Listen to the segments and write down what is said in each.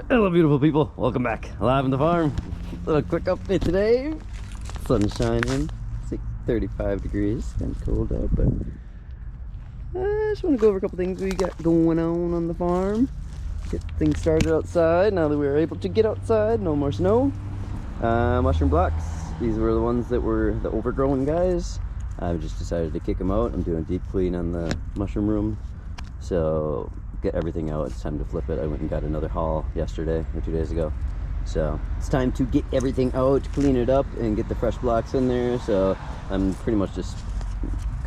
Hello beautiful people, welcome back. Live on the farm. Little quick update today. Sun shining, it's like 35 degrees, kind of cold out, but I just want to go over a couple things we got going on the farm. Get things started outside now that we were able to get outside, no more snow. Mushroom blocks, these were the ones that were the overgrown guys. I've just decided to kick them out. I'm doing a deep clean on the mushroom room, so get everything out. It's time to flip it. I went and got another haul yesterday or 2 days ago, so it's time to get everything out, clean it up, and get the fresh blocks in there. So I'm pretty much just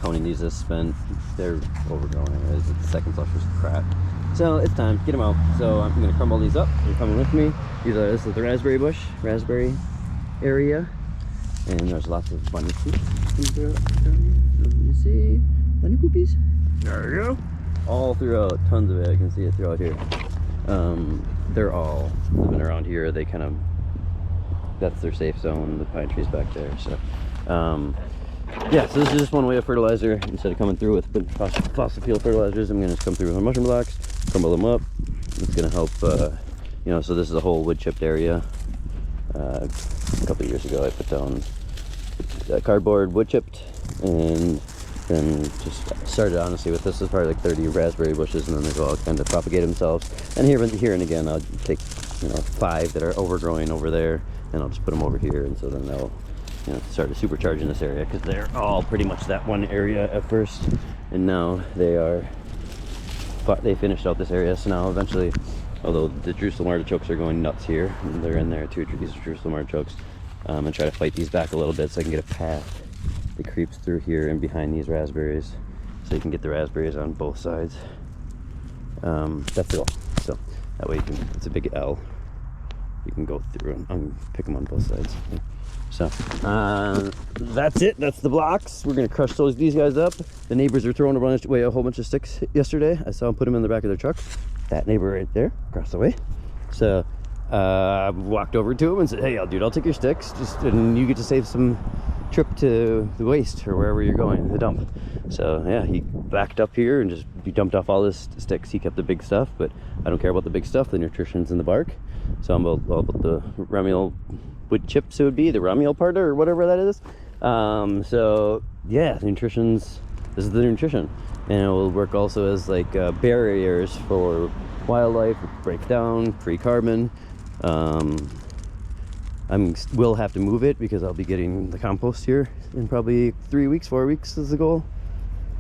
counting these as spent. They're overgrown anyways. The second flush was crap, so it's time to get them out. So I'm gonna crumble these up. You're coming with me. This is the raspberry area, and there's lots of bunny poops. You see bunny poopies? There you go. All throughout, tons of it. I can see it throughout here. They're all living around here. They kind of, that's their safe zone, the pine trees back there. So yeah, so this is just one way of fertilizer. Instead of coming through with fossil fuel fertilizers, I'm gonna just come through with my mushroom blocks, crumble them up. It's gonna help, you know. So this is a whole wood chipped area. A couple of years ago I put down cardboard wood chipped, and then just started honestly with this. Is probably like 30 raspberry bushes, and then they all kind of propagate themselves. And here and again I'll take 5 that are overgrowing over there, and I'll just put them over here, and so then they'll start to supercharge in this area, because they're all pretty much that one area at first, and now they finished out this area. So now eventually, although the Jerusalem artichokes are going nuts here, and they're in there too, these Jerusalem artichokes, and try to fight these back a little bit so I can get a path that creeps through here and behind these raspberries, so you can get the raspberries on both sides. That's the goal. So that way it's a big L, you can go through and pick them on both sides. So that's it. That's the blocks. We're gonna crush these guys up. The neighbors are throwing away a whole bunch of sticks yesterday. I saw them put them in the back of their truck. That neighbor right there across the way. So I walked over to him and said, hey, dude, I'll take your sticks, and you get to save some trip to the waste or wherever you're going, the dump. So yeah, he backed up here and he dumped off all his sticks. He kept the big stuff, but I don't care about the big stuff. The nutrition's in the bark. So I'm all about the ramial wood chips. It would be the ramial part or whatever that is. So yeah, this is the nutrition, and it will work also as like barriers for wildlife, break down, free carbon. Will have to move it because I'll be getting the compost here in probably 3 weeks, 4 weeks is the goal.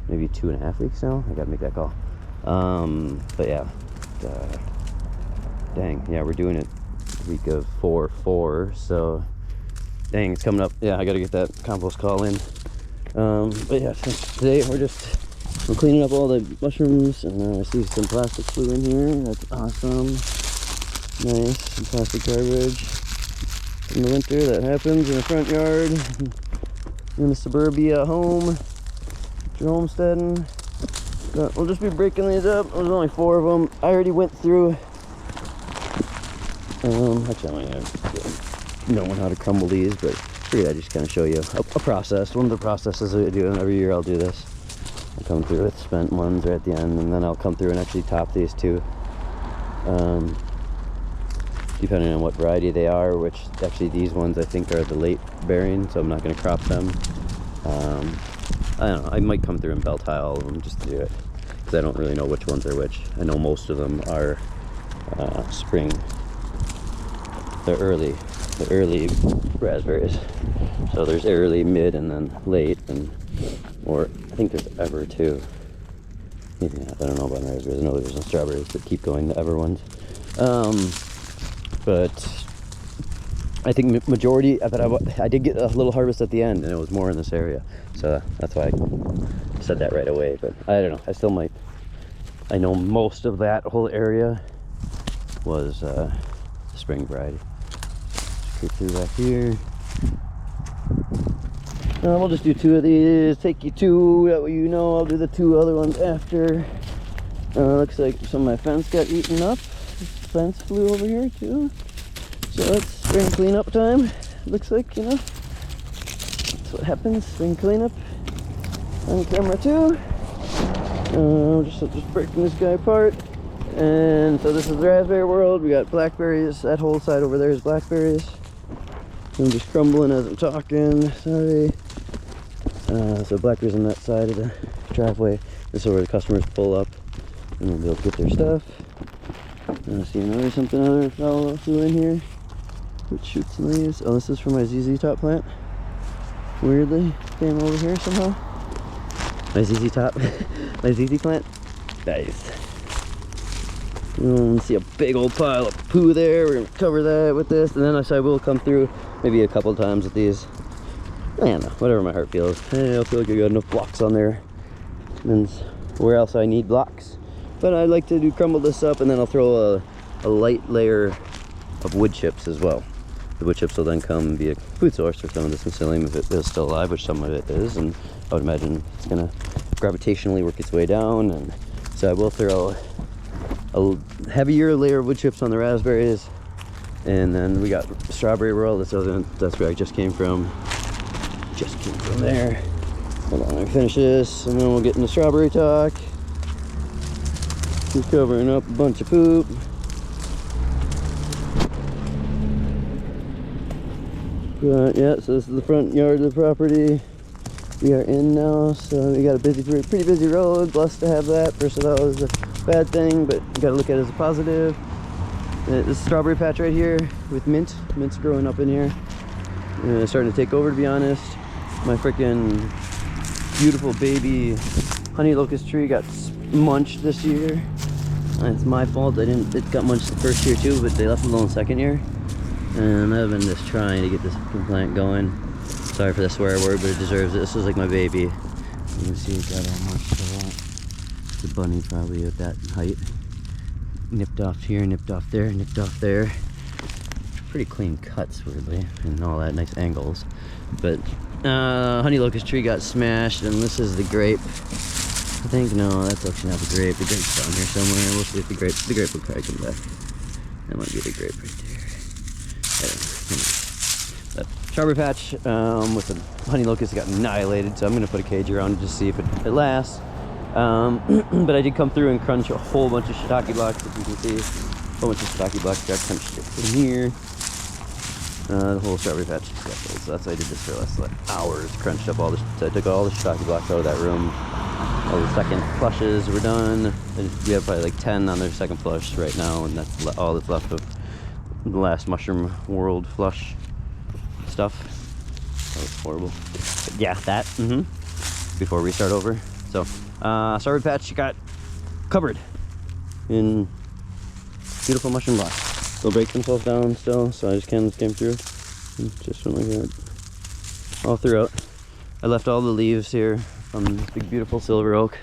Maybe 2.5 weeks now. I gotta make that call. But yeah, dang, yeah, we're doing it week of 4/4. So dang, it's coming up. Yeah, I gotta get that compost call in. But yeah, so today we're cleaning up all the mushrooms, and I see some plastic flew in here. That's awesome. Nice, some plastic garbage. In the winter, that happens in the front yard, in the suburbia home, your homesteading. But we'll just be breaking these up. There's only 4 of them. I already went through. Actually, I don't know how to crumble these, but I figured I'd just kind of show you a process. One of the processes I do, and every year I'll do this. I'll come through with spent ones right at the end, and then I'll come through and actually top these too. Depending on what variety they are, which actually these ones I think are the late bearing, so I'm not going to crop them. I don't know, I might come through and bell tie all of them just to do it, because I don't really know which ones are which. I know most of them are spring, the early raspberries. So there's early, mid, and then late, or I think there's ever too. Yeah, I don't know about raspberries. I know there's some strawberries that keep going, the ever ones. But I think majority, but I did get a little harvest at the end, and it was more in this area, so that's why I said that right away. But I don't know, I still might. I know most of that whole area was spring variety. Just go through back here. We'll just do 2 of these, take you 2, that way I'll do the 2 other ones after. Looks like some of my fence got eaten up. Fence flew over here too, so it's spring cleanup time. Looks like, that's what happens, spring cleanup on camera too. Just breaking this guy apart. And so this is the raspberry world. We got blackberries. That whole side over there is blackberries. I'm just crumbling as I'm talking. Sorry. So blackberries on that side of the driveway. This is where the customers pull up and they'll be able to get their stuff. See another something other fellow in here, which shoots leaves. Oh, this is for my ZZ top plant. Weirdly came over here somehow. My ZZ top, my ZZ plant. Nice. See a big old pile of poo there. We're gonna cover that with this, and then I will come through maybe a couple times with these. I don't know, whatever my heart feels. Hey, I feel like I got enough blocks on there. And where else I need blocks. But I like to crumble this up, and then I'll throw a light layer of wood chips as well. The wood chips will then come be a food source for some of this mycelium if it is still alive, which some of it is, and I would imagine it's gonna gravitationally work its way down. And so I will throw a heavier layer of wood chips on the raspberries, and then we got strawberry world. That's where I just came from. Just came from there. Hold on, let me finish this, and then we'll get into strawberry talk. We're covering up a bunch of poop. But yeah, so this is the front yard of the property we are in now. So we got a pretty busy road. Blessed to have that. First of all, is a bad thing, but you gotta look at it as a positive. This is strawberry patch right here with mint. Mint's growing up in here. It's starting to take over, to be honest. My freaking beautiful baby honey locust tree got munched this year. It's my fault. It got munched the first year too, but they left it alone second year. And I've been just trying to get this plant going. Sorry for the swear word, but it deserves it. This is like my baby. You can see it got all munched a lot. The bunny probably at that height. Nipped off here, nipped off there, nipped off there. Pretty clean cuts, weirdly, and all that nice angles. But honey locust tree got smashed, and this is the grape. I think, no, that's actually not the grape. The grape's down here somewhere. We'll see if the grape will probably come back. That might be the grape right there. That strawberry patch with the honey locust got annihilated, so I'm going to put a cage around it to see if it lasts. But I did come through and crunch a whole bunch of shiitake blocks, if you can see. A whole bunch of shiitake blocks got crunched in here. The whole strawberry patch is scheduled, so that's why I did this for the last hours. Crunched up all the, so I took all the shiitake blocks out of that room. All the second flushes were done. We have probably like 10 on their second flush right now, and that's all that's left of the last mushroom world flush stuff. That was horrible. But yeah, that, before we start over. So, strawberry patch got covered in beautiful mushroom blocks. They'll break themselves down still, so I just came through and just went like that all throughout. I left all the leaves here from this big beautiful silver oak.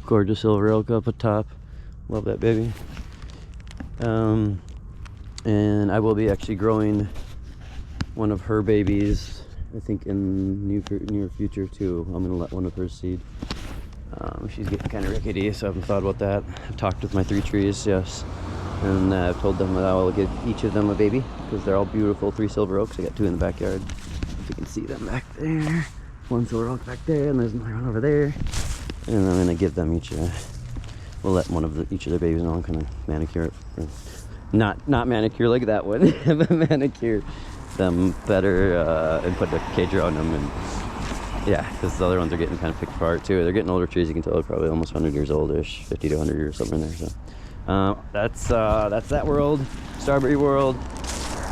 Gorgeous silver oak up at top. Love that baby. And I will be actually growing one of her babies, I think in near future too. I'm gonna let one of her seed. She's getting kind of rickety, so I haven't thought about that. I've talked with my 3 trees, yes. And I've told them that I will give each of them a baby, because they're all beautiful 3 silver oaks. I got 2 in the backyard. If you can see them back there. 1 silver oak back there, and there's another one over there. And I'm gonna give them each we'll let each of their babies know I'm gonna manicure it. Not manicure like that one, but manicure them better and put the cage around them. And yeah, because the other ones are getting kind of picked apart too. They're getting older trees. You can tell they're probably almost 100 years oldish, 50 to 100 years, something in there. So that's that world, strawberry world,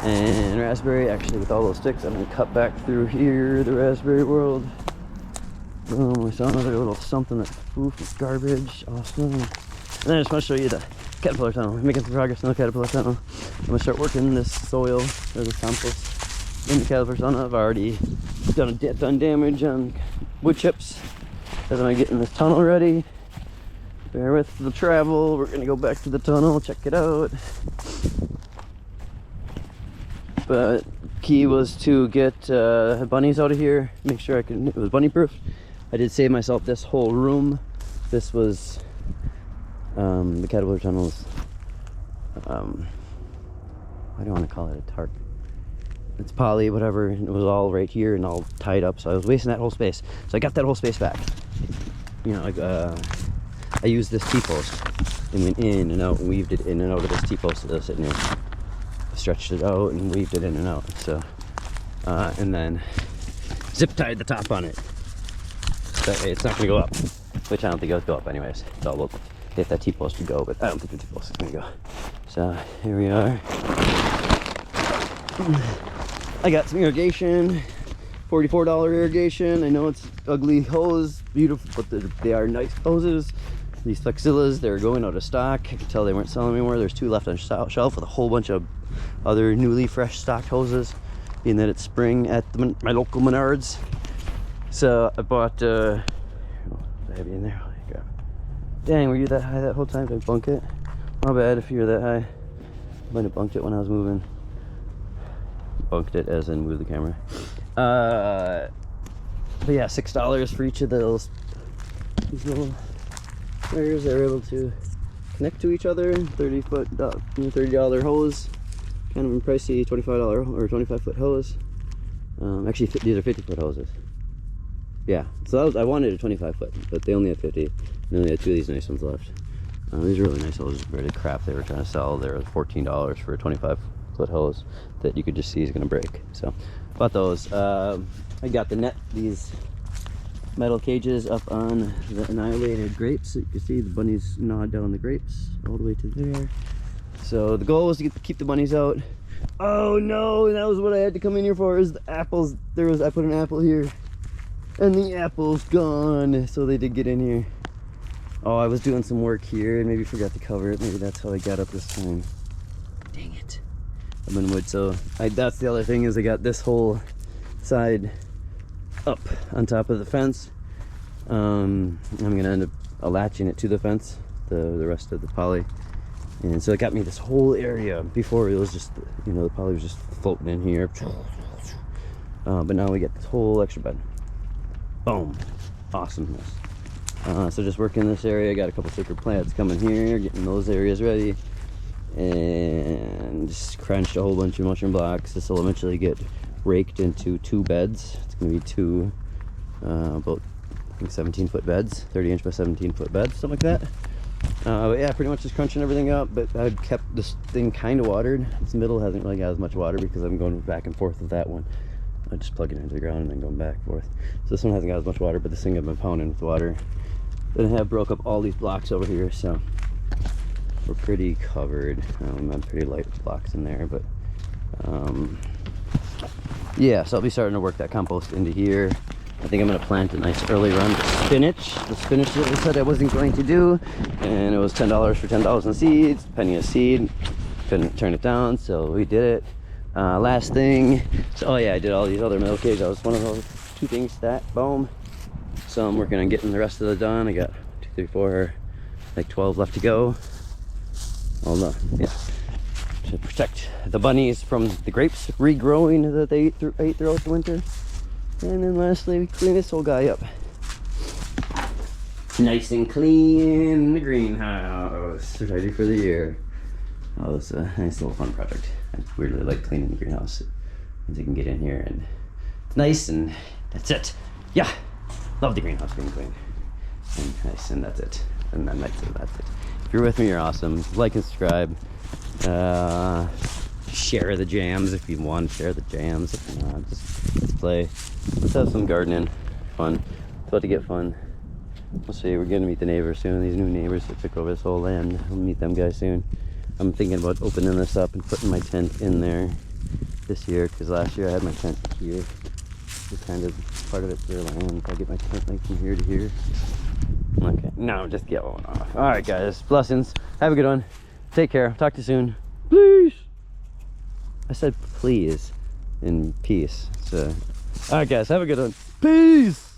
and raspberry. Actually, with all those sticks, I'm gonna cut back through here the raspberry world. We saw another little something that's garbage. Awesome. And then I just want to show you the caterpillar tunnel. We're making some progress on the caterpillar tunnel. I'm gonna start working this soil or this compost in the caterpillar tunnel. I've already done damage on wood chips as I'm getting this tunnel ready. Bear with the travel. We're gonna go back to the tunnel, check it out. But key was to get bunnies out of here. Make sure it was bunny proof. I did save myself this whole room. This was the caterpillar tunnels. I don't want to call it a tarp. It's poly, whatever. It was all right here and all tied up, so I was wasting that whole space. So I got that whole space back. You know, like I used this T-post and went in and out and weaved it in and out of this T-post that was sitting here. Stretched it out and weaved it in and out. So, and then zip tied the top on it. That way it's not gonna go up, which I don't think it'll go up anyways. So we'll, if that T-post would go, but I don't think the T-post is gonna go. So here we are. I got some irrigation, $44 irrigation. I know it's ugly hose, beautiful, but they are nice hoses. These Flexillas, they're going out of stock. I could tell they weren't selling anymore. There's 2 left on shelf with a whole bunch of other newly fresh stocked hoses, being that it's spring at my local Menards. So I bought, oh, heavy in there. Dang, were you that high that whole time? Did I bunk it? My bad if you're that high. I might have bunked it when I was moving. Bunked it as in move the camera. But yeah, $6 for each of these little wires. They're able to connect to each other. $30 hose. Kind of a pricey $25 or 25-foot hose. Actually, these are 50-foot hoses. Yeah, so I wanted a 25-foot, but they only had 50. They only had 2 of these nice ones left. These are really nice hoses, really crap they were trying to sell. They were $14 for a 25-foot hose that you could just see is gonna break. So, bought those. I got these metal cages up on the annihilated grapes. So you can see the bunnies gnawed down the grapes all the way to there. So the goal was to keep the bunnies out. Oh no, that was what I had to come in here for, is the apples. I put an apple here and the apple's gone. So they did get in here. Oh, I was doing some work here and maybe forgot to cover it. Maybe that's how I got up this time. Dang it. I'm in wood. So that's the other thing, is I got this whole side up on top of the fence. I'm gonna end up latching it to the fence, the rest of the poly. And so it got me this whole area. Before it was just, you know, the poly was just floating in here. But now we get this whole extra bed. Boom. Awesomeness. So just working this area. I got a couple sacred plants coming here, getting those areas ready. And just crunched a whole bunch of mushroom blocks. This will eventually get raked into 2 beds. It's going to be 2 about, I think, 17-foot beds, 30-inch by 17-foot beds, something like that. But yeah, pretty much just crunching everything up. But I've kept this thing kind of watered. This middle hasn't really got as much water because I'm going back and forth with that one. I just plug it into the ground and then going back and forth. So this one hasn't got as much water, but this thing I've been pounding with water. Then I have broke up all these blocks over here, so we're pretty covered. I'm pretty light with blocks in there, but yeah, so I'll be starting to work that compost into here. I think I'm going to plant a nice early run spinach. The spinach that I said I wasn't going to do, and it was $10 for 10,000 seeds, penny a seed. Couldn't turn it down, so we did it. Last thing, so oh yeah, I did all these other metal cages. That was one of those 2 things, that boom. So I'm working on getting the rest of the done. I got 2, 3, 4, like 12 left to go. All done, yeah. To protect the bunnies from the grapes regrowing that they ate throughout the winter. And then lastly, we clean this whole guy up. Nice and clean in the greenhouse, ready for the year. Oh, it's a nice little fun project. I really like cleaning the greenhouse. Means I can get in here and it's nice, and that's it. Yeah, love the greenhouse being clean. And nice, and that's it. And then that's it. If you're with me, you're awesome. Like and subscribe. Share the jams if you want. Share the jams. If not, just let's play. Let's have some gardening. Fun. It's about to get fun. We'll see. We're gonna meet the neighbors soon. These new neighbors that took over this whole land. We'll meet them guys soon. I'm thinking about opening this up and putting my tent in there this year, because last year I had my tent here. It's kind of part of it's their land. I'll get my tent like from here to here. Okay, no, just get one off. All right, guys. Blessings. Have a good one. Take care. Talk to you soon. Please. I said please in peace. So, all right, guys. Have a good one. Peace.